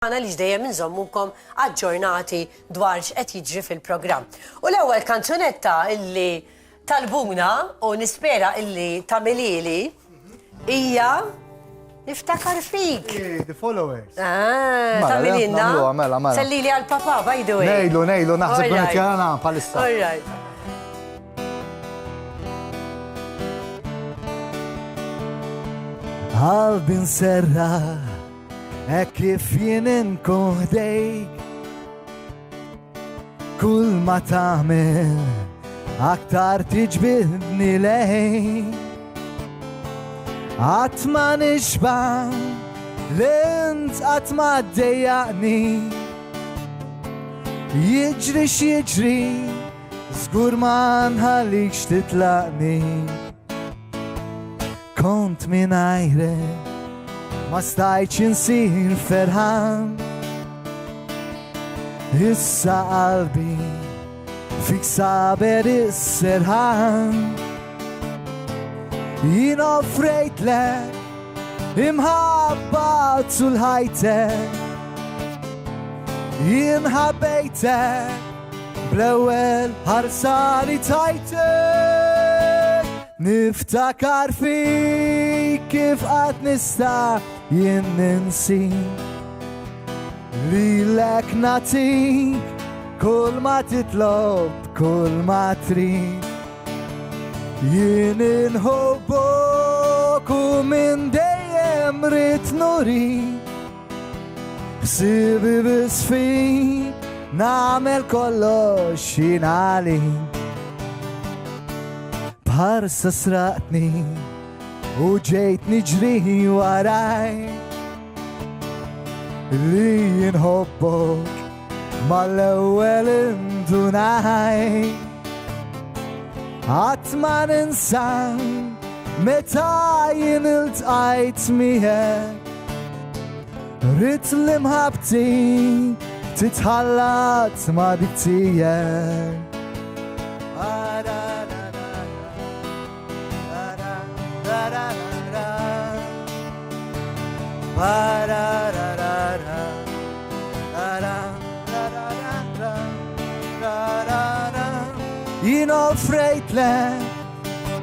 għana li ġdejjem nżommukom aġġornati dwar x'qed jiġri fil-programm. U l-ewwel kanzunetta illi talbuna u nispera illi tagħmilili hija Niftakar fik. The followers. Tagħmililna. Mela. Sellili għal-papa, by the way. Nejlu, naħseb għanet jgħana palissa. All right. Qalbin serra, kif jien inkoħdejk. Kull ma tagħmel, aktar tiġbidni lejk. Għatma nixban, l-int għatma d-dejjaqni. Jiġri x'jiġri, żgur ma nħallikx titlaqni. Kont minajre, ma stajċ insir ferħan. Issa qalbi, fik saber is-serħan. Jien offrejt lek, imħabba tul-ħajtek. Jien ħabbejtek, bl-ewwel ħarsa li tajtek. Niftakar fik kif qatt nista' jien ninsi. Lilek natik, kull ma titlob, kull ma trid. Jien inħobbok u minn dejjem rid nuri. B'sibi bisfik nagħmel kollox jien għalik. Bħarsa sraqtni u ġejt niġri waraj. Li inħobbok mal-ewwel indunaj. Għatma ninsan meta jien iltqajt miegħek. Rid l-imħabti titħallat ma' dik tiegħek. Jien offrejt lek,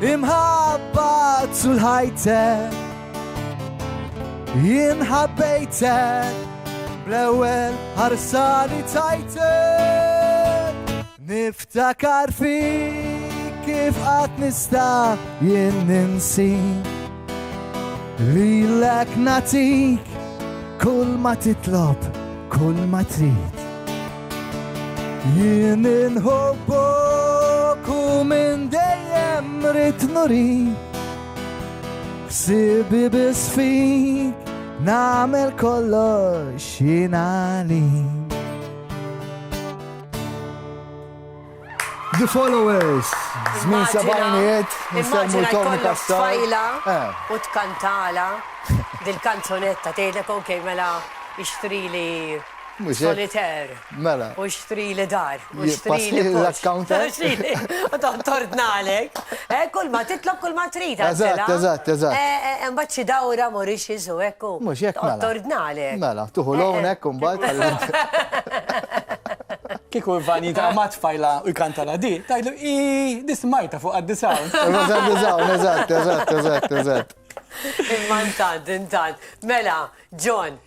imħabba tul-ħajtek. Jien ħabbejtek, bl-ewwel ħarsa li tajtek. Niftakar fik kif qatt nista' jien ninsi. Lilek natik, kull ma titlob, kull ma trid. Jien inħobbok u minn dejjem rid nuri. B'sibi bisfik nagħmel kollox jien għalik. The followers. Żmien sabajniet, nsemmu Tony Tfajla u tkantala dil-kanzonetta tgħidlek okej mela ixtrili solitaire. Mela. U ixtrili dar. U Passli l-accountant. U tortnalek. Kull ma titlob kull ma trid. Eżatt. Mbagħad xi dawra Mauritius u ekku. Mhux hekk mela. Tortnalek. Mela, tuħu l-hawnhekk u mbagħad Kiku Vanita ma tfajla u jkantala di, tajlu dismajta fuq għad-disawn. Eżatt. Imma intant. Mela, John,